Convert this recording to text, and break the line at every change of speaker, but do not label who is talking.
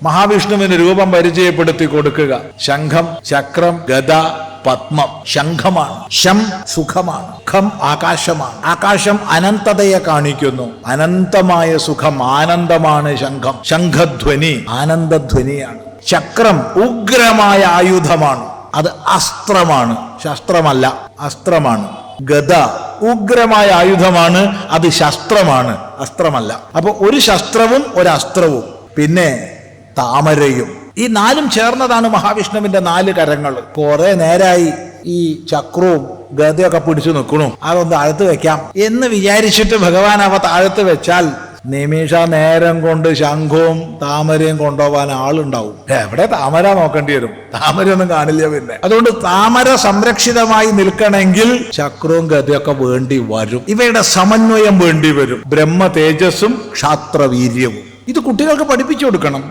മഹാവിഷ്ണുവിന് രൂപം പരിചയപ്പെടുത്തി കൊടുക്കുക. ശംഖം, ചക്രം, ഗദ, പത്മം. ശംഖമാണ്, ശം സുഖമാണ്, ഖം ആകാശമാണ്. ആകാശം അനന്തതയെ കാണിക്കുന്നു. അനന്തമായ സുഖം, ആനന്ദമാണ് ശംഖം. ശംഖധ്വനി ആനന്ദധ്വനിയാണ്. ചക്രം ഉഗ്രമായ ആയുധമാണ്, അത് അസ്ത്രമാണ്, ശസ്ത്രമല്ല, അസ്ത്രമാണ്. ഗദ ഉഗ്രമായ ആയുധമാണ്, അത് ശസ്ത്രമാണ്, അസ്ത്രമല്ല. അപ്പൊ ഒരു ശസ്ത്രവും ഒരു അസ്ത്രവും. പിന്നെ താമരയും. ഈ നാലും ചേർന്നതാണ് മഹാവിഷ്ണുവിന്റെ 4 കരങ്ങൾ. കുറെ നേരായി ഈ ചക്രവും ഗദയൊക്കെ പിടിച്ചു നിൽക്കണു, അതൊന്ന് താഴത്ത് വെക്കാം എന്ന് വിചാരിച്ചിട്ട് ഭഗവാൻ അവ താഴത്ത് വെച്ചാൽ നിമിഷ നേരം കൊണ്ട് ശംഖവും താമരയും കൊണ്ടുപോകാൻ ആളുണ്ടാവും. എവിടെ താമര നോക്കേണ്ടി വരും, താമരയൊന്നും കാണില്ല പിന്നെ. അതുകൊണ്ട് താമര സംരക്ഷിതമായി നിൽക്കണമെങ്കിൽ ചക്രവും ഗദയൊക്കെ വേണ്ടി വരും. ഇവയുടെ സമന്വയം വേണ്ടി വരും. ബ്രഹ്മ തേജസ്സും ക്ഷാത്രവീര്യവും. ഇത് കുട്ടികൾക്ക് പഠിപ്പിച്ചു കൊടുക്കണം.